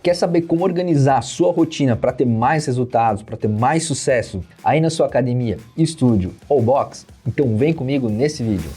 Quer saber como organizar a sua rotina para ter mais resultados, para ter mais sucesso aí na sua academia, estúdio ou box? Então vem comigo nesse vídeo.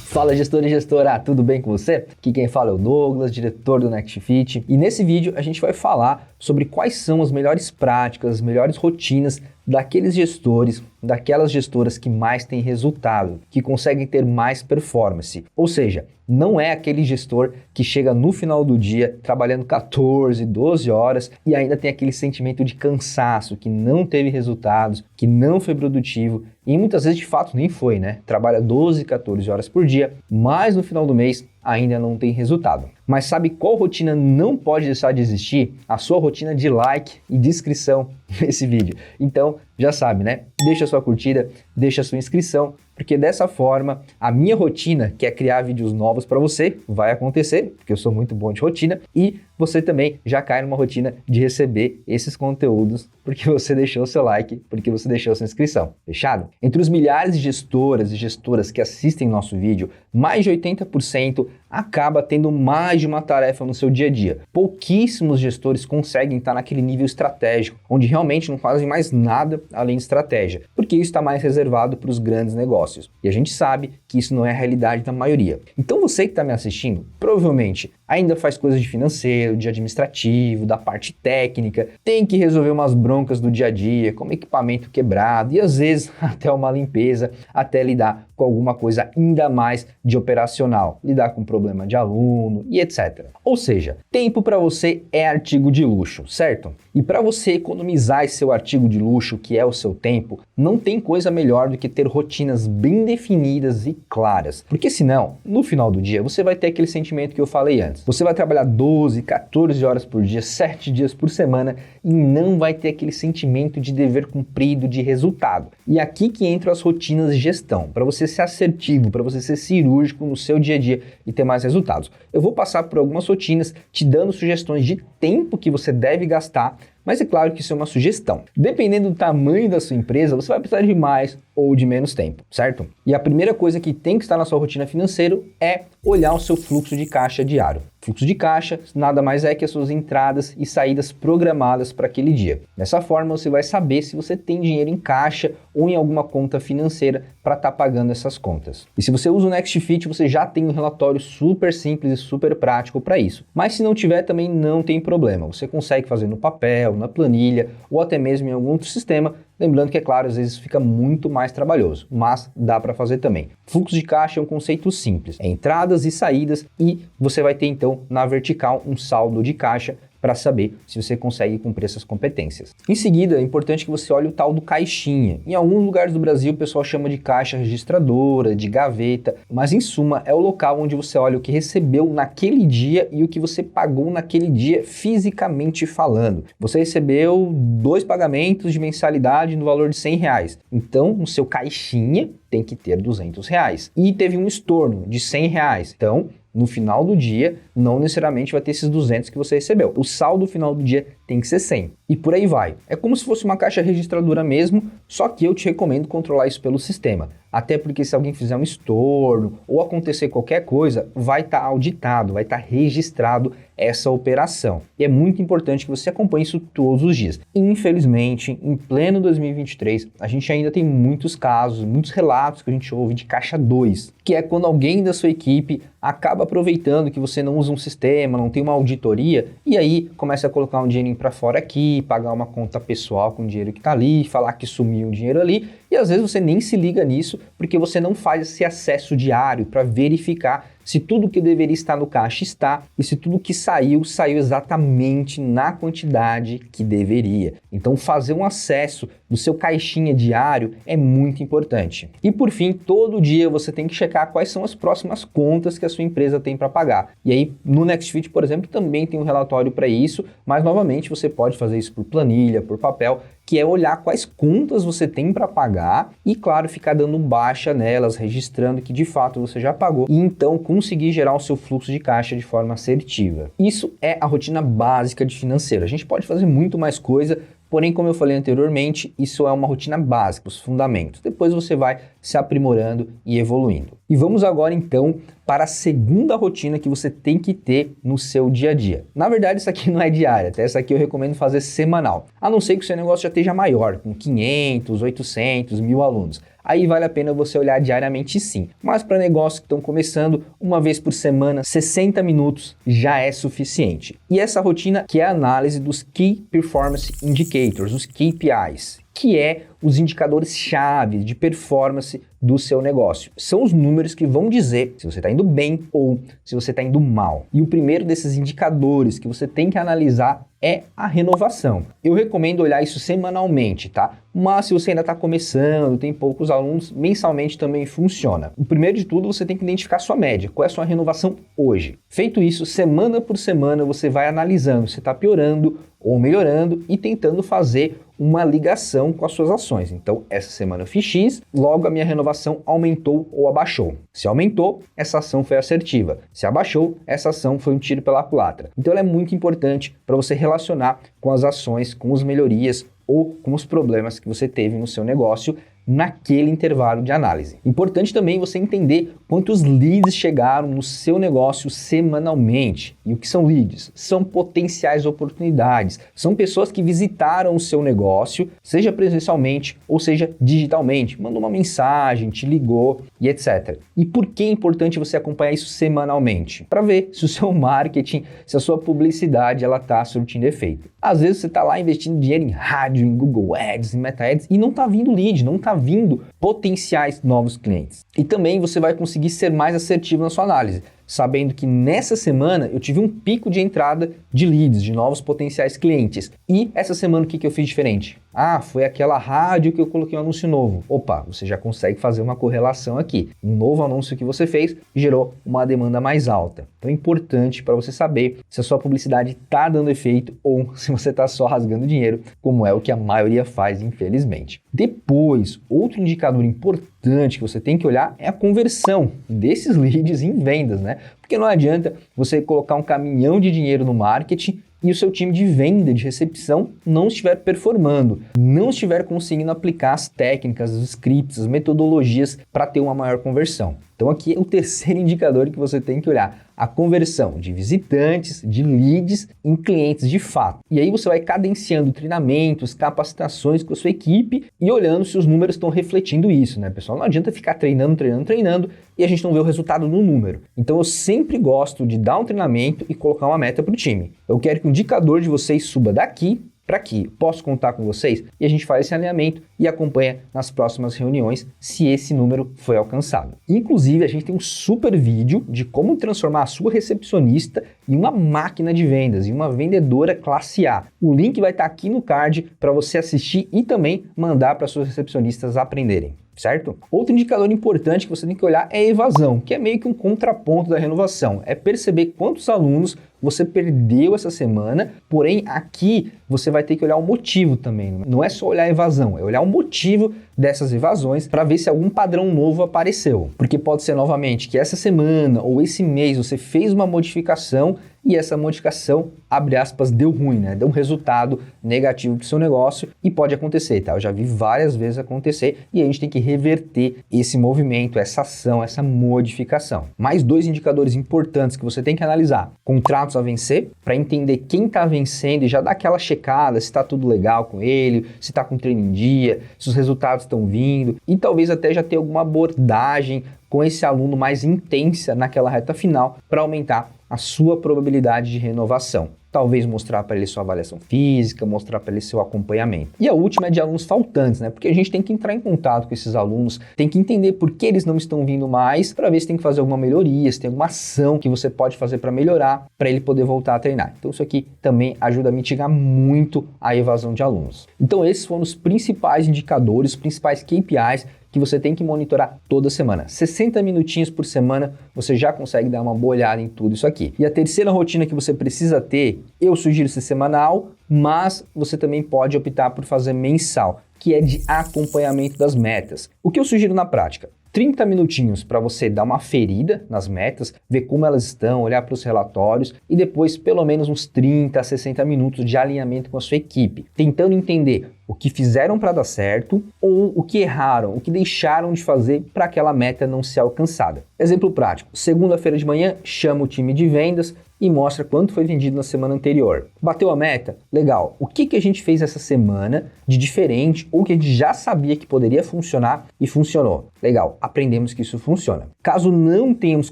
Fala gestor e gestora, tudo bem com você? Aqui quem fala é o Douglas, diretor do NextFit, e nesse vídeo a gente vai falar sobre quais são as melhores práticas, as melhores rotinas daqueles gestores, daquelas gestoras que mais têm resultado, que conseguem ter mais performance. Ou seja, não é aquele gestor que chega no final do dia trabalhando 14, 12 horas e ainda tem aquele sentimento de cansaço, que não teve resultados, que não foi produtivo e muitas vezes de fato nem foi, né? Trabalha 12, 14 horas por dia, mas no final do mês ainda não tem resultado. Mas sabe qual rotina não pode deixar de existir? A sua rotina de like e de inscrição nesse vídeo. Então, já sabe, né? Deixa a sua curtida, deixa a sua inscrição, porque dessa forma a minha rotina, que é criar vídeos novos para você, vai acontecer, porque eu sou muito bom de rotina, e você também já cai numa rotina de receber esses conteúdos, porque você deixou o seu like, porque você deixou a sua inscrição. Fechado? Entre os milhares de gestoras e gestoras que assistem nosso vídeo, mais de 80% acaba tendo mais de uma tarefa no seu dia a dia. Pouquíssimos gestores conseguem estar naquele nível estratégico, onde realmente não fazem mais nada além de estratégia, porque isso está mais reservado para os grandes negócios. E a gente sabe que isso não é a realidade da maioria. Então você que está me assistindo, provavelmente ainda faz coisas de financeiro, de administrativo, da parte técnica, tem que resolver umas broncas do dia a dia, como equipamento quebrado e às vezes até uma limpeza, até lidar com alguma coisa ainda mais de operacional, lidar com problema de aluno e etc. Ou seja, tempo para você é artigo de luxo, certo? E para você economizar esse seu artigo de luxo, que é o seu tempo, não tem coisa melhor do que ter rotinas bem definidas e claras. Porque senão, no final do dia, você vai ter aquele sentimento que eu falei antes. Você vai trabalhar 12, 14 horas por dia, 7 dias por semana e não vai ter aquele sentimento de dever cumprido, de resultado. E aqui que entram as rotinas de gestão, para você ser assertivo, para você ser cirúrgico no seu dia a dia e ter mais resultados. Eu vou passar por algumas rotinas, te dando sugestões de tempo que você deve gastar, mas é claro que isso é uma sugestão. Dependendo do tamanho da sua empresa, você vai precisar de mais ou de menos tempo, certo? E a primeira coisa que tem que estar na sua rotina financeira é olhar o seu fluxo de caixa diário. Fluxo de caixa nada mais é que as suas entradas e saídas programadas para aquele dia. Dessa forma, você vai saber se você tem dinheiro em caixa ou em alguma conta financeira para estar pagando essas contas. E se você usa o NextFit, você já tem um relatório super simples e super prático para isso. Mas se não tiver, também não tem problema. Você consegue fazer no papel, na planilha ou até mesmo em algum outro sistema. Lembrando que, é claro, às vezes fica muito mais trabalhoso, mas dá para fazer também. Fluxo de caixa é um conceito simples, é entradas e saídas e você vai ter então na vertical um saldo de caixa para saber se você consegue cumprir essas competências. Em seguida, é importante que você olhe o tal do caixinha. Em alguns lugares do Brasil o pessoal chama de caixa registradora, de gaveta, mas em suma é o local onde você olha o que recebeu naquele dia e o que você pagou naquele dia fisicamente falando. Você recebeu 2 pagamentos de mensalidade no valor de R$100. Então, no seu caixinha tem que ter R$200. E teve um estorno de R$100. Então, no final do dia, não necessariamente vai ter esses 200 que você recebeu. O saldo final do dia tem que ser 100. E por aí vai. É como se fosse uma caixa registradora mesmo, só que eu te recomendo controlar isso pelo sistema. Até porque se alguém fizer um estorno ou acontecer qualquer coisa, vai estar auditado, vai estar registrado essa operação. E é muito importante que você acompanhe isso todos os dias. Infelizmente, em pleno 2023, a gente ainda tem muitos casos, muitos relatos que a gente ouve de caixa 2, que é quando alguém da sua equipe acaba aproveitando que você não usa um sistema, não tem uma auditoria, e aí começa a colocar um dinheirinho para fora aqui, pagar uma conta pessoal com o dinheiro que está ali, falar que sumiu um dinheiro ali, e às vezes você nem se liga nisso, porque você não faz esse acesso diário para verificar se tudo que deveria estar no caixa está e se tudo que saiu, saiu exatamente na quantidade que deveria. Então fazer um acesso do seu caixinha diário é muito importante. E por fim, todo dia você tem que checar quais são as próximas contas que a sua empresa tem para pagar. E aí no NextFit, por exemplo, também tem um relatório para isso, mas novamente você pode fazer isso por planilha, por papel, que é olhar quais contas você tem para pagar e, claro, ficar dando baixa nelas, registrando que de fato você já pagou e então conseguir gerar o seu fluxo de caixa de forma assertiva. Isso é a rotina básica de financeiro. A gente pode fazer muito mais coisa, porém, como eu falei anteriormente, isso é uma rotina básica, os fundamentos. Depois você vai se aprimorando e evoluindo. E vamos agora então para a segunda rotina que você tem que ter no seu dia a dia. Na verdade, isso aqui não é diária, até essa aqui eu recomendo fazer semanal. A não ser que o seu negócio já esteja maior, com 500, 800, 1000 alunos. Aí vale a pena você olhar diariamente sim. Mas para negócios que estão começando, uma vez por semana, 60 minutos já é suficiente. E essa rotina que é a análise dos Key Performance Indicators, os KPIs, que é os indicadores-chave de performance do seu negócio. São os números que vão dizer se você está indo bem ou se você está indo mal. E o primeiro desses indicadores que você tem que analisar é a renovação. Eu recomendo olhar isso semanalmente, tá? Mas se você ainda está começando, tem poucos alunos, mensalmente também funciona. O primeiro de tudo, você tem que identificar a sua média. Qual é a sua renovação hoje? Feito isso, semana por semana, você vai analisando se está piorando ou melhorando e tentando fazer uma ligação com as suas ações. Então, essa semana eu fiz X, logo a minha renovação aumentou ou abaixou. Se aumentou, essa ação foi assertiva. Se abaixou, essa ação foi um tiro pela culatra. Então, ela é muito importante para você relacionar com as ações, com as melhorias ou com os problemas que você teve no seu negócio naquele intervalo de análise. Importante também você entender quantos leads chegaram no seu negócio semanalmente. E o que são leads? São potenciais oportunidades. São pessoas que visitaram o seu negócio, seja presencialmente ou seja digitalmente. Mandou uma mensagem, te ligou e etc. E por que é importante você acompanhar isso semanalmente? Para ver se o seu marketing, se a sua publicidade ela está surtindo efeito. Às vezes você está lá investindo dinheiro em rádio, em Google Ads, em Meta Ads e não está vindo lead, não está vindo potenciais novos clientes. E também você vai conseguir ser mais assertivo na sua análise, sabendo que nessa semana eu tive um pico de entrada de leads, de novos potenciais clientes. E essa semana o que eu fiz diferente? Ah, foi aquela rádio que eu coloquei um anúncio novo. Opa, você já consegue fazer uma correlação aqui. Um novo anúncio que você fez gerou uma demanda mais alta. Então é importante para você saber se a sua publicidade está dando efeito ou se você está só rasgando dinheiro, como é o que a maioria faz, infelizmente. Depois, outro indicador importante que você tem que olhar é a conversão desses leads em vendas, né? Porque não adianta você colocar um caminhão de dinheiro no marketing e o seu time de venda, de recepção, não estiver performando, não estiver conseguindo aplicar as técnicas, os scripts, as metodologias para ter uma maior conversão. Então aqui é o terceiro indicador que você tem que olhar, a conversão de visitantes, de leads em clientes de fato. E aí você vai cadenciando treinamentos, capacitações com a sua equipe e olhando se os números estão refletindo isso, né, pessoal? Não adianta ficar treinando e a gente não vê o resultado no número. Então eu sempre gosto de dar um treinamento e colocar uma meta para o time. Eu quero que o indicador de vocês suba daqui para aqui. Posso contar com vocês? E a gente faz esse alinhamento e acompanha nas próximas reuniões se esse número foi alcançado. Inclusive, a gente tem um super vídeo de como transformar a sua recepcionista em uma máquina de vendas, em uma vendedora classe A. O link vai estar aqui no card para você assistir e também mandar para suas recepcionistas aprenderem. Certo? Outro indicador importante que você tem que olhar é a evasão, que é meio que um contraponto da renovação. É perceber quantos alunos você perdeu essa semana, porém aqui você vai ter que olhar o motivo também. Não é só olhar a evasão, é olhar o motivo dessas evasões para ver se algum padrão novo apareceu. Porque pode ser novamente que essa semana ou esse mês você fez uma modificação e essa modificação, abre aspas, deu ruim, né? Deu um resultado negativo para o seu negócio e pode acontecer, tá? Eu já vi várias vezes acontecer e a gente tem que reverter esse movimento, essa ação, essa modificação. Mais dois indicadores importantes que você tem que analisar. Contratos a vencer, para entender quem está vencendo e já dar aquela checada se está tudo legal com ele, se está com treino em dia, se os resultados estão vindo e talvez até já ter alguma abordagem com esse aluno mais intensa naquela reta final para aumentar a sua probabilidade de renovação. Talvez mostrar para ele sua avaliação física, mostrar para ele seu acompanhamento. E a última é de alunos faltantes, né? Porque a gente tem que entrar em contato com esses alunos, tem que entender por que eles não estão vindo mais, para ver se tem que fazer alguma melhoria, se tem alguma ação que você pode fazer para melhorar, para ele poder voltar a treinar. Então isso aqui também ajuda a mitigar muito a evasão de alunos. Então esses foram os principais indicadores, os principais KPIs que você tem que monitorar toda semana. 60 minutinhos por semana, você já consegue dar uma boa olhada em tudo isso aqui. E a terceira rotina que você precisa ter, eu sugiro ser semanal, mas você também pode optar por fazer mensal, que é de acompanhamento das metas. O que eu sugiro na prática? 30 minutinhos para você dar uma ferida nas metas, ver como elas estão, olhar para os relatórios e depois pelo menos uns 30 a 60 minutos de alinhamento com a sua equipe, tentando entender o que fizeram para dar certo ou o que erraram, o que deixaram de fazer para aquela meta não ser alcançada. Exemplo prático, segunda-feira de manhã, chama o time de vendas e mostra quanto foi vendido na semana anterior. Bateu a meta? Legal. O que a gente fez essa semana de diferente ou que a gente já sabia que poderia funcionar e funcionou? Legal, aprendemos que isso funciona. Caso não tenhamos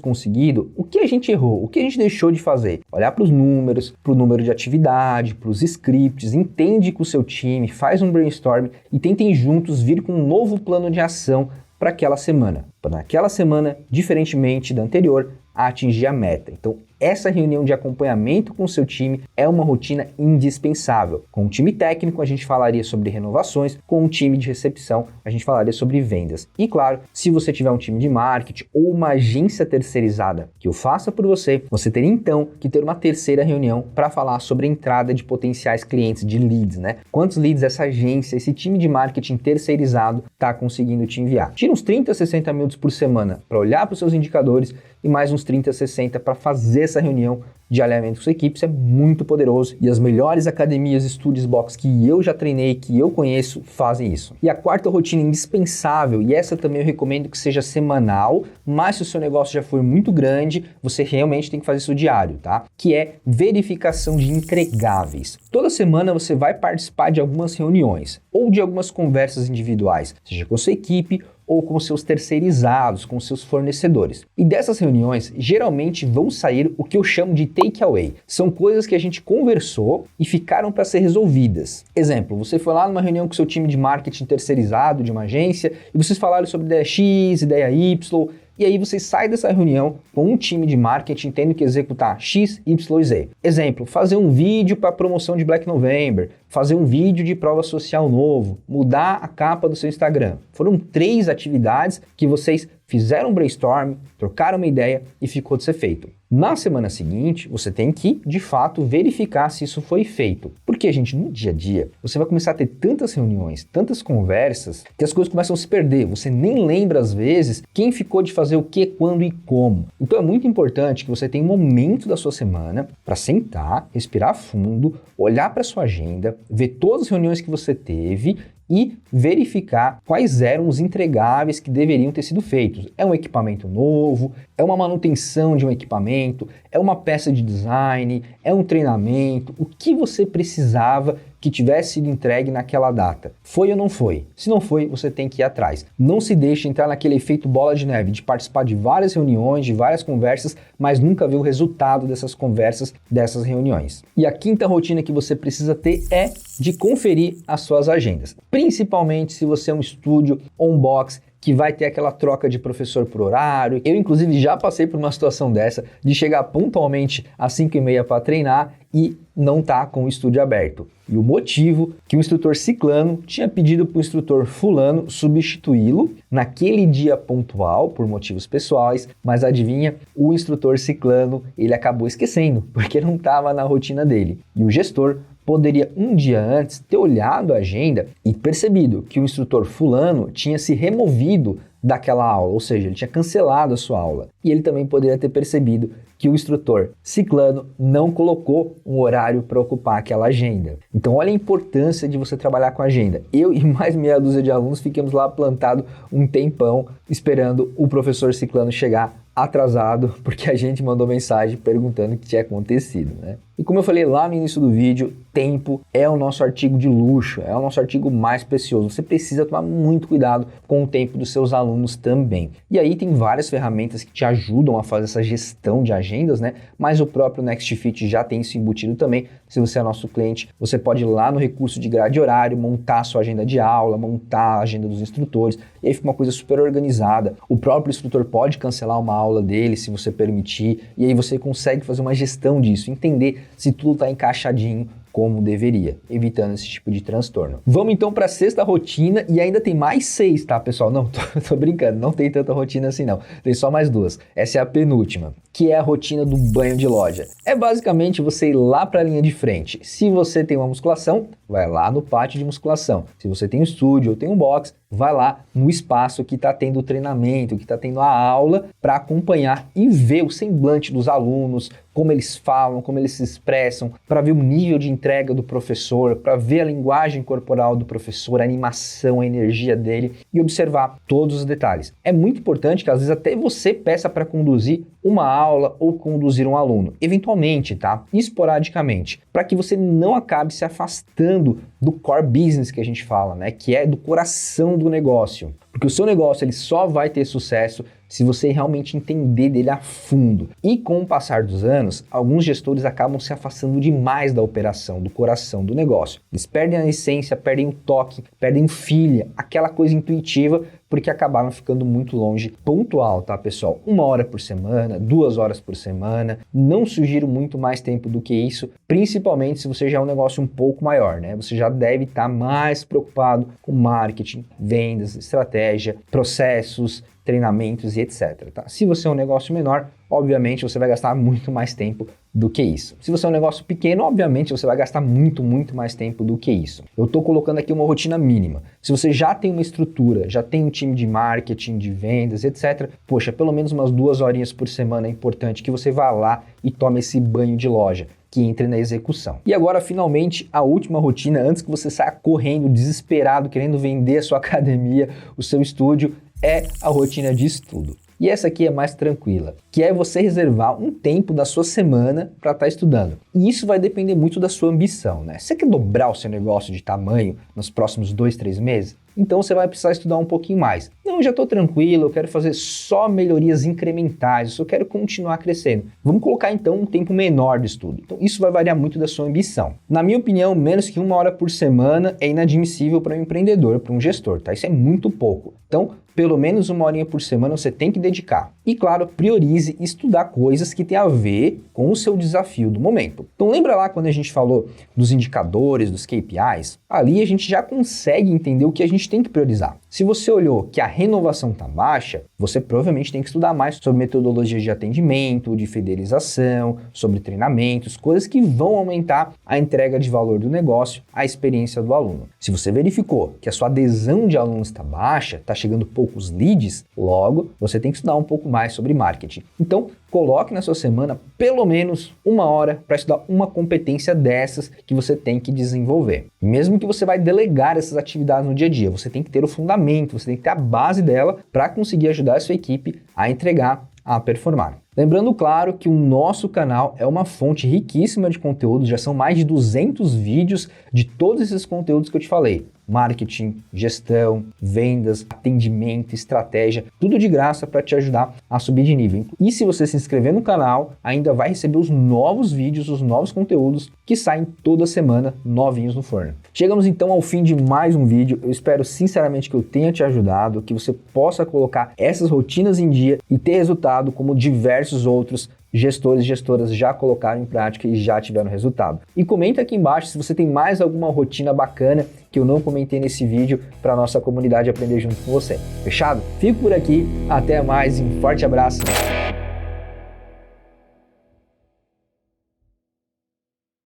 conseguido, o que a gente errou? O que a gente deixou de fazer? Olhar para os números, para o número de atividade, para os scripts, entende com o seu time, faz um brainstorm e tentem juntos vir com um novo plano de ação para aquela semana. Para naquela semana, diferentemente da anterior, a atingir a meta. Então, essa reunião de acompanhamento com o seu time é uma rotina indispensável. Com o time técnico, a gente falaria sobre renovações, com o time de recepção, a gente falaria sobre vendas. E claro, se você tiver um time de marketing ou uma agência terceirizada que o faça por você, você teria então que ter uma terceira reunião para falar sobre a entrada de potenciais clientes, de leads, né? Quantos leads essa agência, esse time de marketing terceirizado está conseguindo te enviar? Tira uns 30 a 60 minutos por semana para olhar para os seus indicadores e mais uns 30 a 60 para fazer essa reunião de alinhamento com sua equipe. Isso é muito poderoso e as melhores academias Studios Box que eu já treinei, que eu conheço, fazem isso. E a quarta rotina indispensável, e essa também eu recomendo que seja semanal, mas se o seu negócio já for muito grande, você realmente tem que fazer isso diário, tá? Que é verificação de entregáveis. Toda semana você vai participar de algumas reuniões ou de algumas conversas individuais, seja com a sua equipe ou com seus terceirizados, com seus fornecedores. E dessas reuniões, geralmente vão sair o que eu chamo de takeaway. São coisas que a gente conversou e ficaram para ser resolvidas. Exemplo, você foi lá numa reunião com seu time de marketing terceirizado de uma agência e vocês falaram sobre ideia X, ideia Y, e aí você sai dessa reunião com um time de marketing tendo que executar X, Y e Z. Exemplo, fazer um vídeo para promoção de Black November, fazer um vídeo de prova social novo, mudar a capa do seu Instagram. Foram 3 atividades que vocês fizeram um brainstorm, trocaram uma ideia e ficou de ser feito. Na semana seguinte, você tem que, de fato, verificar se isso foi feito. Porque, gente, no dia a dia, você vai começar a ter tantas reuniões, tantas conversas, que as coisas começam a se perder. Você nem lembra, às vezes, quem ficou de fazer o que, quando e como. Então, é muito importante que você tenha um momento da sua semana para sentar, respirar fundo, olhar para sua agenda, ver todas as reuniões que você teve e verificar quais eram os entregáveis que deveriam ter sido feitos. É um equipamento novo? É uma manutenção de um equipamento? É uma peça de design? É um treinamento? O que você precisava que tivesse sido entregue naquela data? Foi ou não foi? Se não foi, você tem que ir atrás. Não se deixe entrar naquele efeito bola de neve, de participar de várias reuniões, de várias conversas, mas nunca ver o resultado dessas conversas, dessas reuniões. E a quinta rotina que você precisa ter é de conferir as suas agendas. Principalmente se você é um estúdio ou um box que vai ter aquela troca de professor por horário. Eu, inclusive, já passei por uma situação dessa, de chegar pontualmente às 5h30 para treinar e não tá com o estúdio aberto. E o motivo que o instrutor ciclano tinha pedido para o instrutor fulano substituí-lo naquele dia pontual, por motivos pessoais, mas adivinha, o instrutor ciclano, ele acabou esquecendo, porque não estava na rotina dele. E o gestor poderia um dia antes ter olhado a agenda e percebido que o instrutor fulano tinha se removido daquela aula, ou seja, ele tinha cancelado a sua aula. E ele também poderia ter percebido que o instrutor ciclano não colocou um horário para ocupar aquela agenda. Então olha a importância de você trabalhar com a agenda. Eu e mais meia dúzia de alunos ficamos lá plantado um tempão esperando o professor ciclano chegar atrasado, porque a gente mandou mensagem perguntando o que tinha acontecido, né? E como eu falei lá no início do vídeo, tempo é o nosso artigo de luxo, é o nosso artigo mais precioso. Você precisa tomar muito cuidado com o tempo dos seus alunos também. E aí tem várias ferramentas que te ajudam a fazer essa gestão de agendas, né? Mas o próprio NextFit já tem isso embutido também. Se você é nosso cliente, você pode ir lá no recurso de grade horário, montar a sua agenda de aula, montar a agenda dos instrutores, e aí fica uma coisa super organizada. O próprio instrutor pode cancelar uma aula dele, se você permitir, e aí você consegue fazer uma gestão disso, entender se tudo está encaixadinho como deveria, evitando esse tipo de transtorno. Vamos então para a sexta rotina, e ainda tem mais 6, tá, pessoal? Não, tô brincando, não tem tanta rotina assim não, tem só mais 2. Essa é a penúltima. que é a rotina do banho de loja? É basicamente você ir lá para a linha de frente. Se você tem uma musculação, vai lá no pátio de musculação. Se você tem um estúdio ou tem um box, vai lá no espaço que está tendo o treinamento, que está tendo a aula, para acompanhar e ver o semblante dos alunos, como eles falam, como eles se expressam, para ver o nível de entrega do professor, para ver a linguagem corporal do professor, a animação, a energia dele e observar todos os detalhes. É muito importante que às vezes até você peça para conduzir uma aula ou conduzir um aluno, eventualmente, tá? Esporadicamente, para que você não acabe se afastando do core business que a gente fala, né? Que é do coração do negócio. Porque o seu negócio ele só vai ter sucesso se você realmente entender dele a fundo. E com o passar dos anos, alguns gestores acabam se afastando demais da operação, do coração do negócio. Eles perdem a essência, perdem o toque, perdem o feeling, aquela coisa intuitiva, porque acabaram ficando muito longe. Pontual, tá, pessoal? 1 hora por semana, 2 horas por semana. Não sugiro muito mais tempo do que isso, principalmente se você já é um negócio um pouco maior, né? Você já deve estar mais preocupado com marketing, vendas, estratégia, processos, treinamentos e etc. Tá? Se você é um negócio menor, obviamente você vai gastar muito mais tempo do que isso. Se você é um negócio pequeno, obviamente você vai gastar muito mais tempo do que isso. Eu estou colocando aqui uma rotina mínima. Se você já tem uma estrutura, já tem um time de marketing, de vendas, etc., poxa, pelo menos umas 2 horinhas por semana é importante que você vá lá e tome esse banho de loja, que entre na execução. E agora, finalmente, a última rotina, antes que você saia correndo, desesperado, querendo vender a sua academia, o seu estúdio, é a rotina de estudo. E essa aqui é mais tranquila, que é você reservar um tempo da sua semana para estar estudando. E isso vai depender muito da sua ambição, né? Você quer dobrar o seu negócio de tamanho nos próximos 2, 3 meses? Então você vai precisar estudar um pouquinho mais. Não, eu já estou tranquilo, eu quero fazer só melhorias incrementais, eu só quero continuar crescendo. Vamos colocar então um tempo menor de estudo. Então isso vai variar muito da sua ambição. Na minha opinião, menos que 1 hora por semana é inadmissível para um empreendedor, para um gestor, tá? Isso é muito pouco. Então, pelo menos 1 horinha por semana você tem que dedicar. E claro, priorize estudar coisas que têm a ver com o seu desafio do momento. Então lembra lá quando a gente falou dos indicadores, dos KPIs? Ali a gente já consegue entender o que a gente tem que priorizar. Se você olhou que a renovação está baixa, você provavelmente tem que estudar mais sobre metodologias de atendimento, de fidelização, sobre treinamentos, coisas que vão aumentar a entrega de valor do negócio, a experiência do aluno. Se você verificou que a sua adesão de alunos está baixa, está chegando poucos leads, logo você tem que estudar um pouco mais sobre marketing. Então, coloque na sua semana pelo menos 1 hora para estudar uma competência dessas que você tem que desenvolver. Mesmo que você vai delegar essas atividades no dia a dia, você tem que ter o fundamento, você tem que ter a base dela para conseguir ajudar a sua equipe a entregar, a performar. Lembrando, claro, que o nosso canal é uma fonte riquíssima de conteúdos, já são mais de 200 vídeos de todos esses conteúdos que eu te falei. Marketing, gestão, vendas, atendimento, estratégia, tudo de graça para te ajudar a subir de nível. E se você se inscrever no canal, ainda vai receber os novos vídeos, os novos conteúdos que saem toda semana, novinhos no forno. Chegamos então ao fim de mais um vídeo. Eu espero sinceramente que eu tenha te ajudado, que você possa colocar essas rotinas em dia e ter resultado como diversos outros gestores e gestoras já colocaram em prática e já tiveram resultado. E comenta aqui embaixo se você tem mais alguma rotina bacana que eu não comentei nesse vídeo para a nossa comunidade aprender junto com você. Fechado? Fico por aqui, até mais, um forte abraço.